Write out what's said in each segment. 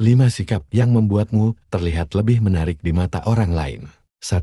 5 sikap yang membuatmu terlihat lebih menarik di mata orang lain. 1.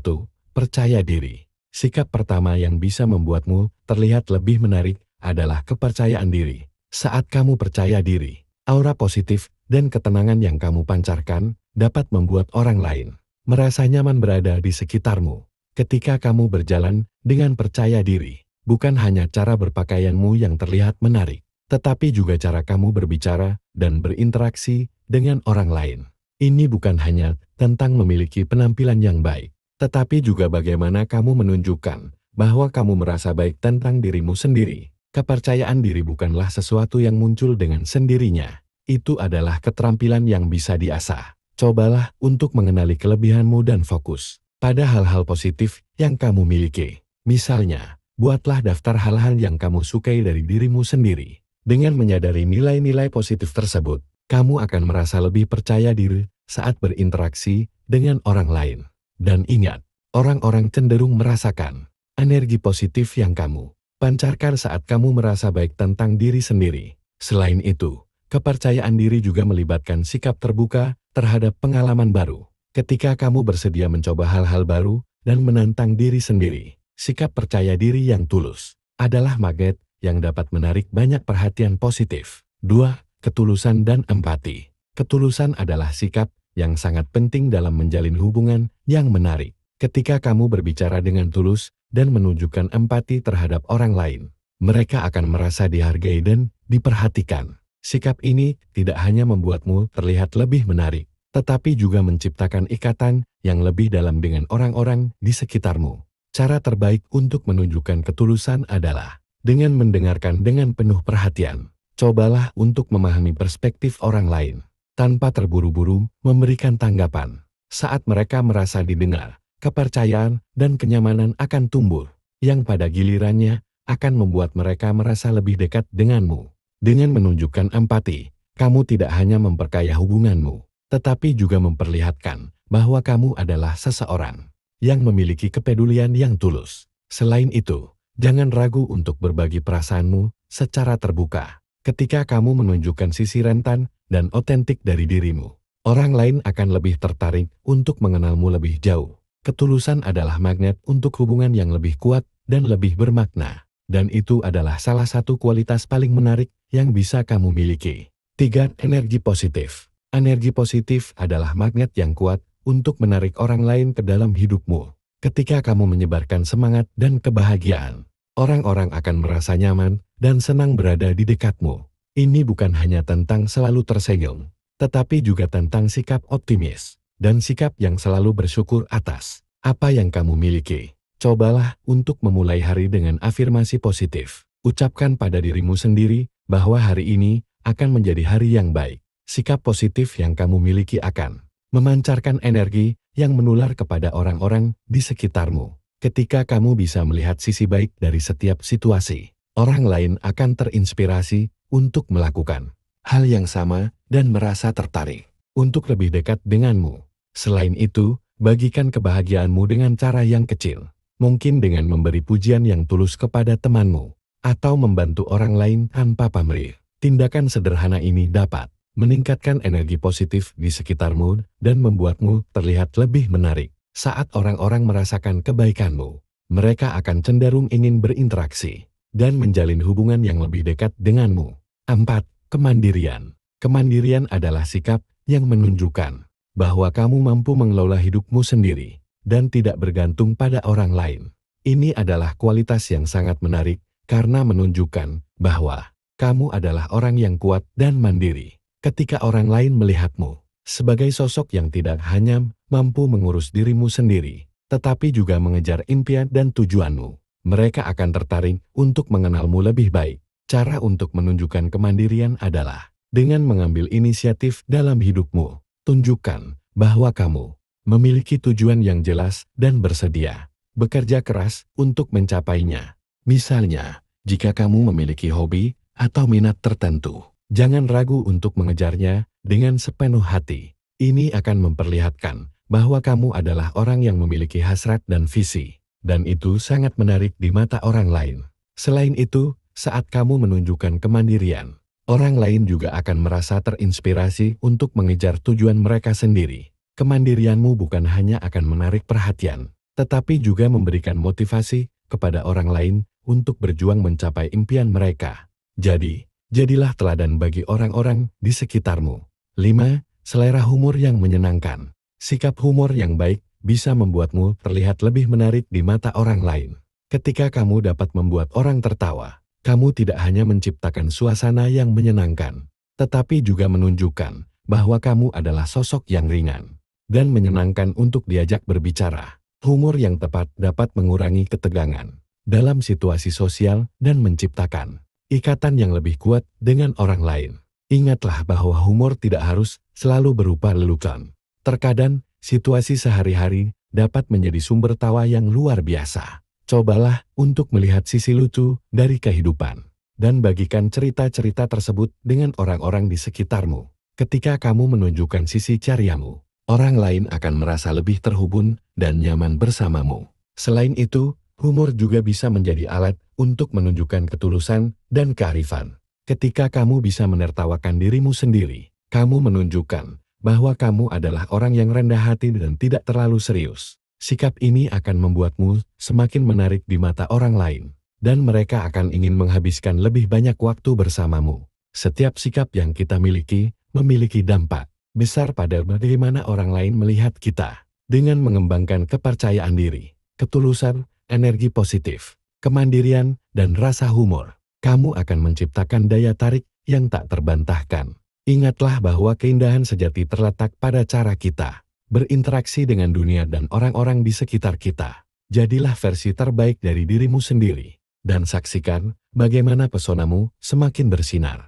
Percaya diri. Sikap pertama yang bisa membuatmu terlihat lebih menarik adalah kepercayaan diri. Saat kamu percaya diri, aura positif dan ketenangan yang kamu pancarkan dapat membuat orang lain merasa nyaman berada di sekitarmu. Ketika kamu berjalan dengan percaya diri, bukan hanya cara berpakaianmu yang terlihat menarik, tetapi juga cara kamu berbicara dan berinteraksi dengan orang lain. Ini bukan hanya tentang memiliki penampilan yang baik, tetapi juga bagaimana kamu menunjukkan bahwa kamu merasa baik tentang dirimu sendiri. Kepercayaan diri bukanlah sesuatu yang muncul dengan sendirinya. Itu adalah keterampilan yang bisa diasah. Cobalah untuk mengenali kelebihanmu dan fokus pada hal-hal positif yang kamu miliki. Misalnya, buatlah daftar hal-hal yang kamu sukai dari dirimu sendiri. Dengan menyadari nilai-nilai positif tersebut, kamu akan merasa lebih percaya diri saat berinteraksi dengan orang lain. Dan ingat, orang-orang cenderung merasakan energi positif yang kamu pancarkan saat kamu merasa baik tentang diri sendiri. Selain itu, kepercayaan diri juga melibatkan sikap terbuka terhadap pengalaman baru. Ketika kamu bersedia mencoba hal-hal baru dan menantang diri sendiri, sikap percaya diri yang tulus adalah magnet yang dapat menarik banyak perhatian positif. 2. Ketulusan dan empati. Ketulusan adalah sikap yang sangat penting dalam menjalin hubungan yang menarik. Ketika kamu berbicara dengan tulus dan menunjukkan empati terhadap orang lain, mereka akan merasa dihargai dan diperhatikan. Sikap ini tidak hanya membuatmu terlihat lebih menarik, tetapi juga menciptakan ikatan yang lebih dalam dengan orang-orang di sekitarmu. Cara terbaik untuk menunjukkan ketulusan adalah dengan mendengarkan dengan penuh perhatian. Cobalah untuk memahami perspektif orang lain, tanpa terburu-buru memberikan tanggapan. Saat mereka merasa didengar, kepercayaan dan kenyamanan akan tumbuh, yang pada gilirannya akan membuat mereka merasa lebih dekat denganmu. Dengan menunjukkan empati, kamu tidak hanya memperkaya hubunganmu, tetapi juga memperlihatkan bahwa kamu adalah seseorang yang memiliki kepedulian yang tulus. Selain itu, jangan ragu untuk berbagi perasaanmu secara terbuka. Ketika kamu menunjukkan sisi rentan dan otentik dari dirimu, orang lain akan lebih tertarik untuk mengenalmu lebih jauh. Ketulusan adalah magnet untuk hubungan yang lebih kuat dan lebih bermakna. Dan itu adalah salah satu kualitas paling menarik yang bisa kamu miliki. 3. Energi positif. Energi positif adalah magnet yang kuat untuk menarik orang lain ke dalam hidupmu. Ketika kamu menyebarkan semangat dan kebahagiaan, orang-orang akan merasa nyaman dan senang berada di dekatmu. Ini bukan hanya tentang selalu tersenyum, tetapi juga tentang sikap optimis dan sikap yang selalu bersyukur atas apa yang kamu miliki. Cobalah untuk memulai hari dengan afirmasi positif. Ucapkan pada dirimu sendiri bahwa hari ini akan menjadi hari yang baik. Sikap positif yang kamu miliki akan memancarkan energi yang menular kepada orang-orang di sekitarmu. Ketika kamu bisa melihat sisi baik dari setiap situasi, orang lain akan terinspirasi untuk melakukan hal yang sama dan merasa tertarik untuk lebih dekat denganmu. Selain itu, bagikan kebahagiaanmu dengan cara yang kecil. Mungkin dengan memberi pujian yang tulus kepada temanmu, atau membantu orang lain tanpa pamrih. Tindakan sederhana ini dapat meningkatkan energi positif di sekitarmu dan membuatmu terlihat lebih menarik. Saat orang-orang merasakan kebaikanmu, mereka akan cenderung ingin berinteraksi dan menjalin hubungan yang lebih dekat denganmu. 4. Kemandirian. Kemandirian adalah sikap yang menunjukkan bahwa kamu mampu mengelola hidupmu sendiri dan tidak bergantung pada orang lain. Ini adalah kualitas yang sangat menarik karena menunjukkan bahwa kamu adalah orang yang kuat dan mandiri. Ketika orang lain melihatmu sebagai sosok yang tidak hanya mampu mengurus dirimu sendiri, tetapi juga mengejar impian dan tujuanmu, mereka akan tertarik untuk mengenalmu lebih baik. Cara untuk menunjukkan kemandirian adalah dengan mengambil inisiatif dalam hidupmu. Tunjukkan bahwa kamu memiliki tujuan yang jelas dan bersedia bekerja keras untuk mencapainya. Misalnya, jika kamu memiliki hobi atau minat tertentu, jangan ragu untuk mengejarnya dengan sepenuh hati. Ini akan memperlihatkan bahwa kamu adalah orang yang memiliki hasrat dan visi, dan itu sangat menarik di mata orang lain. Selain itu, saat kamu menunjukkan kemandirian, Orang lain juga akan merasa terinspirasi untuk mengejar tujuan mereka sendiri. Kemandirianmu bukan hanya akan menarik perhatian, tetapi juga memberikan motivasi kepada orang lain untuk berjuang mencapai impian mereka. Jadi, jadilah teladan bagi orang-orang di sekitarmu. 5. Selera humor yang menyenangkan. Sikap humor yang baik bisa membuatmu terlihat lebih menarik di mata orang lain. Ketika kamu dapat membuat orang tertawa, kamu tidak hanya menciptakan suasana yang menyenangkan, tetapi juga menunjukkan bahwa kamu adalah sosok yang ringan dan menyenangkan untuk diajak berbicara. Humor yang tepat dapat mengurangi ketegangan dalam situasi sosial dan menciptakan ikatan yang lebih kuat dengan orang lain. Ingatlah bahwa humor tidak harus selalu berupa lelucon. Terkadang, situasi sehari-hari dapat menjadi sumber tawa yang luar biasa. Cobalah untuk melihat sisi lucu dari kehidupan dan bagikan cerita-cerita tersebut dengan orang-orang di sekitarmu. Ketika kamu menunjukkan sisi ceriamu, orang lain akan merasa lebih terhubung dan nyaman bersamamu. Selain itu, humor juga bisa menjadi alat untuk menunjukkan ketulusan dan kearifan. Ketika kamu bisa menertawakan dirimu sendiri, kamu menunjukkan bahwa kamu adalah orang yang rendah hati dan tidak terlalu serius. Sikap ini akan membuatmu semakin menarik di mata orang lain, dan mereka akan ingin menghabiskan lebih banyak waktu bersamamu. Setiap sikap yang kita miliki memiliki dampak besar pada bagaimana orang lain melihat kita. Dengan mengembangkan kepercayaan diri, ketulusan, energi positif, kemandirian, dan rasa humor, kamu akan menciptakan daya tarik yang tak terbantahkan. Ingatlah bahwa keindahan sejati terletak pada cara kita berinteraksi dengan dunia dan orang-orang di sekitar kita. Jadilah versi terbaik dari dirimu sendiri, dan saksikan bagaimana pesonamu semakin bersinar.